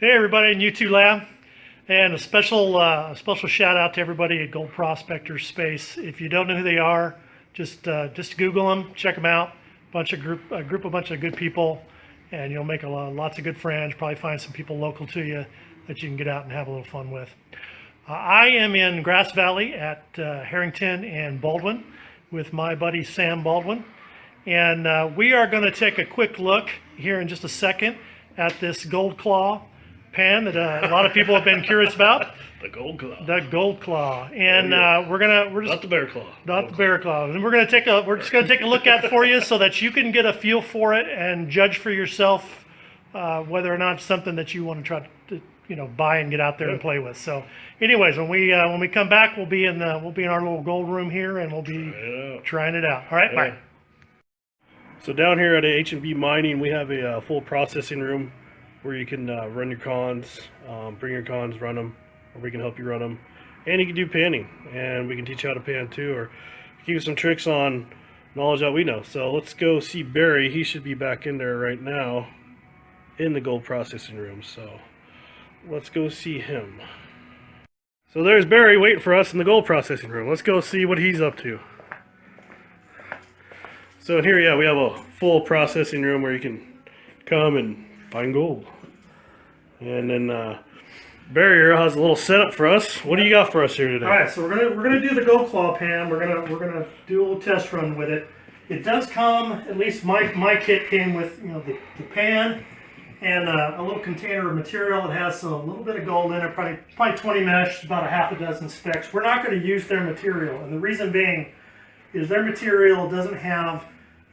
Hey everybody in U2 Lab, and a special shout out to everybody at Gold Prospectors Space. If you don't know who they are, just Google them, check them out. Bunch of good people, and you'll make lots of good friends. Probably find some people local to you that you can get out and have a little fun with. I am in Grass Valley at Harrington and Baldwin with my buddy Sam Baldwin, and we are going to take a quick look here in just a second at this GoldClaw pan that a lot of people have been curious about. The GoldClaw. The GoldClaw, and we're just not the bear claw. Not the bear claw, and we're just gonna take a look at it for you so that you can get a feel for it and judge for yourself whether or not it's something that you want to try to buy and get out there and play with. So, anyways, when we come back, we'll be in our little gold room here, and we'll be trying it out. All right, bye. So down here at H&B Mining, we have a full processing room where you can run your cons, bring your cons, run them, or we can help you run them. And you can do panning, and we can teach you how to pan too, or give you some tricks on knowledge that we know. So let's go see Barry. He should be back in there right now in the gold processing room. So let's go see him. So there's Barry waiting for us in the gold processing room. Let's go see what he's up to. So in here, yeah, we have a full processing room where you can come and find gold. And then Barry here has a little setup for us. What do you got for us here today? All right, so we're gonna do the GoldClaw pan. We're gonna do a little test run with it. It does come, at least my kit came with the pan and a little container of material. It has a little bit of gold in it, probably 20 mesh, about a half a dozen specks. We're not going to use their material, and the reason being is their material doesn't have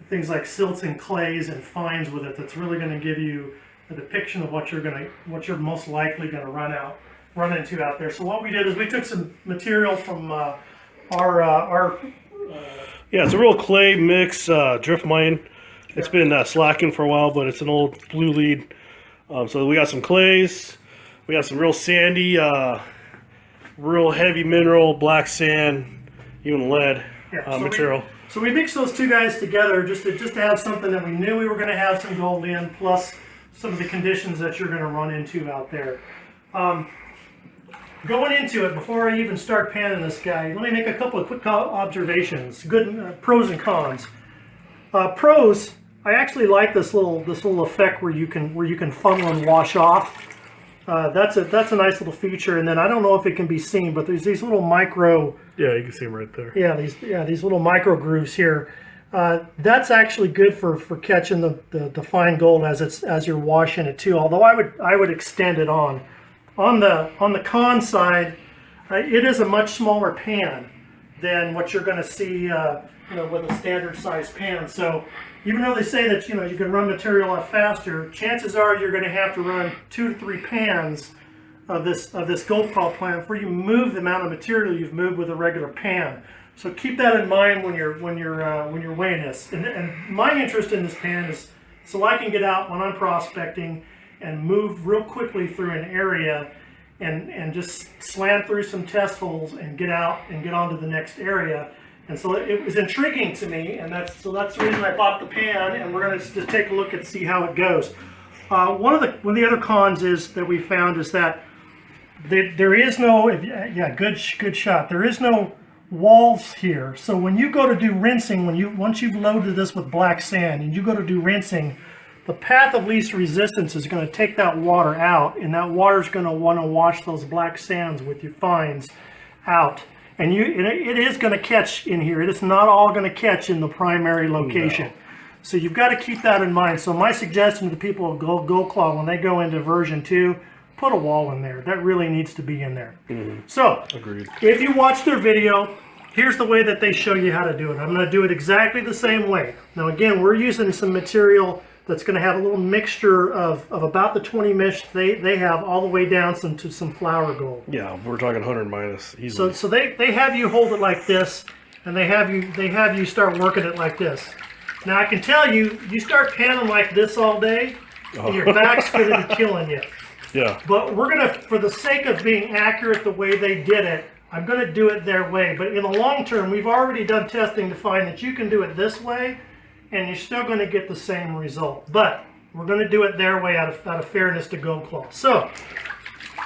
things like silts and clays and fines with it. That's really going to give you a depiction of what you're most likely going to run into out there. So what we did is we took some material from our yeah, it's a real clay mix, drift mine. It's been slacking for a while, but it's an old blue lead. So we got some clays, we got some real sandy, real heavy mineral, black sand, even lead material. So we mixed those two guys together just to have something that we knew we were going to have some gold in, plus some of the conditions that you're going to run into out there. Going into it, before I even start panning this guy, let me make a couple of quick observations. Good pros and cons. Pros, I actually like this little effect where you can funnel and wash off. That's a nice little feature. And then I don't know if it can be seen, but there's these little micro. Yeah, you can see them right there. Yeah, these little micro grooves here. That's actually good for catching the fine gold as you're washing it too. Although I would extend it on. On the con side, it is a much smaller pan than what you're going to see with a standard size pan. So even though they say that you can run material a lot faster, chances are you're going to have to run 2 to 3 pans of this GoldClaw pan before you move the amount of material you've moved with a regular pan. So keep that in mind when you're weighing this. And my interest in this pan is so I can get out when I'm prospecting and move real quickly through an area and just slam through some test holes and get out and get on to the next area. And so it was intriguing to me, and that's the reason I bought the pan, and we're going to just take a look and see how it goes. One of the other cons that we found is that there is no good shot. There is no walls here. So when you go to do rinsing, once you've loaded this with black sand and you go to do rinsing, the path of least resistance is going to take that water out, and that water is going to want to wash those black sands with your fines out. And it is going to catch in here. It is not all going to catch in the primary location. No. So you've got to keep that in mind. So my suggestion to the people of GoldClaw, when they go into version 2, put a wall in there. That really needs to be in there. Mm-hmm. So agreed. If you watch their video, here's the way that they show you how to do it. I'm going to do it exactly the same way. Now again, we're using some material that's going to have a little mixture of about the 20 mesh they have all the way down to some flour gold. Yeah, we're talking 100 minus easily. So they have you hold it like this, and they have you start working it like this. Now I can tell you start panning like this all day, and your back's going to be killing you. Yeah. But we're going to, for the sake of being accurate the way they did it, I'm going to do it their way. But in the long term, we've already done testing to find that you can do it this way, and you're still going to get the same result. But We're going to do it their way out of fairness to GoldClaw. So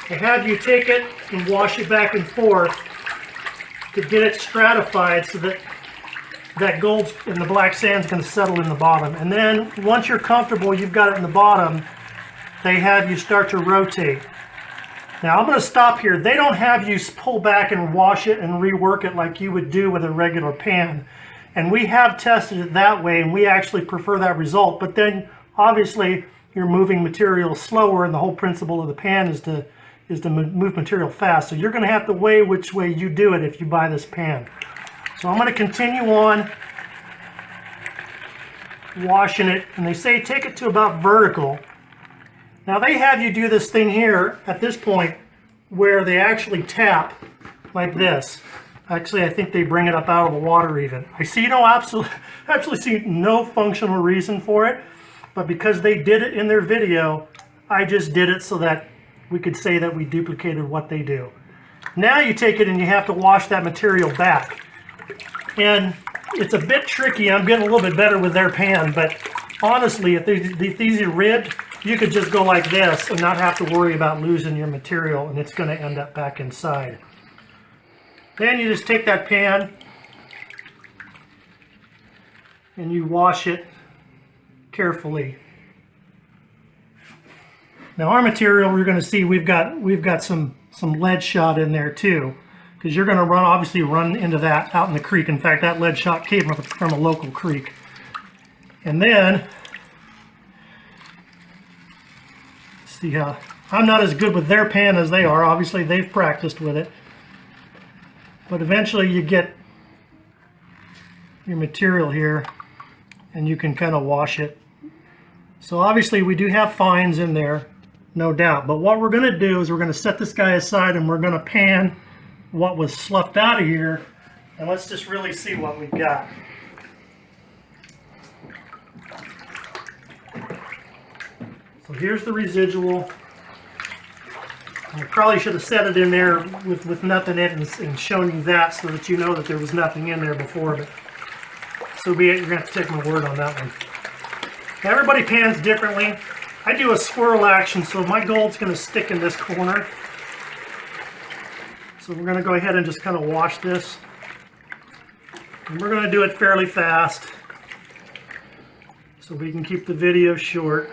I have you take it and wash it back and forth to get it stratified so that that gold and the black sand's going to settle in the bottom. And then once you're comfortable you've got it in the bottom, they have you start to rotate. Now I'm going to stop here. They don't have you pull back and wash it and rework it like you would do with a regular pan. And we have tested it that way, and we actually prefer that result. But then obviously you're moving material slower, and the whole principle of the pan is to move material fast. So you're going to have to weigh which way you do it if you buy this pan. So I'm going to continue on washing it, and they say take it to about vertical. Now they have you do this thing here at this point where they actually tap like this. Actually, I think they bring it up out of the water even. I see absolutely see no functional reason for it, but because they did it in their video, I just did it so that we could say that we duplicated what they do. Now you take it and you have to wash that material back. And it's a bit tricky. I'm getting a little bit better with their pan, but honestly, if these are ribbed, you could just go like this and not have to worry about losing your material, and it's going to end up back inside. Then you just take that pan and you wash it carefully. Now our material, we're going to see we've got some lead shot in there too, because you're going to obviously run into that out in the creek. In fact, that lead shot came from a local creek. And then see how I'm not as good with their pan as they are. Obviously they've practiced with it, but eventually you get your material here and you can kind of wash it. So obviously we do have fines in there, no doubt, but what we're going to do is we're going to set this guy aside and we're going to pan what was sloughed out of here, and let's just really see what we've got. So here's the residual. I probably should have set it in there with nothing in it and shown you that so that you know that there was nothing in there before, but so be it. You're going to have to take my word on that one. Now, everybody pans differently. I do a swirl action, so my gold's going to stick in this corner. So we're going to go ahead and just kind of wash this. And we're going to do it fairly fast so we can keep the video short.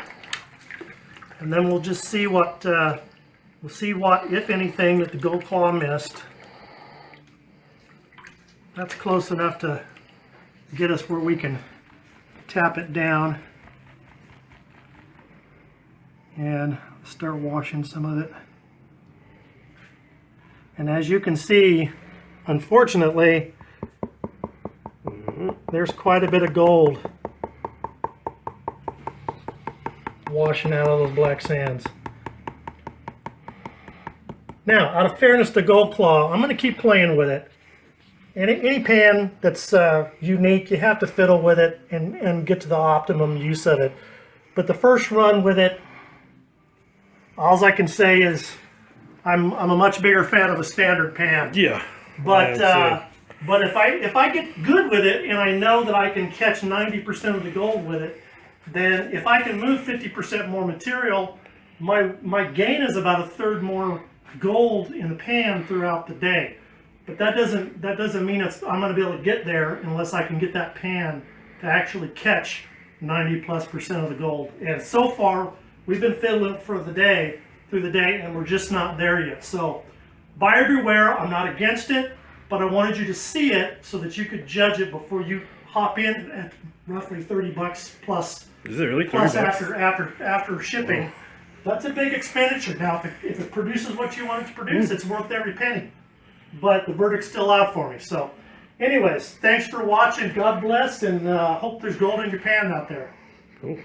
And then we'll just see what, if anything, that the GoldClaw missed. That's close enough to get us where we can tap it down and start washing some of it. And as you can see, unfortunately, there's quite a bit of gold washing out of those black sands. Now, out of fairness to GoldClaw, I'm going to keep playing with it. Any pan that's unique, you have to fiddle with it and get to the optimum use of it. But the first run with it, all I can say is I'm a much bigger fan of a standard pan. Yeah. But if I get good with it and I know that I can catch 90% of the gold with it, then if I can move 50% more material, my gain is about a third more gold in the pan throughout the day. But that doesn't mean I'm going to be able to get there unless I can get that pan to actually catch 90+% of the gold. And so far, we've been fiddling through the day, and we're just not there yet. So, buyer beware. I'm not against it, but I wanted you to see it so that you could judge it before you hop in at roughly $30 plus. Is it really plus $30? after shipping? Wow. That's a big expenditure. Now, if it produces what you want it to produce, it's worth every penny. But the verdict's still out for me. So, anyways, thanks for watching. God bless, and hope there's gold in your pan out there. Cool.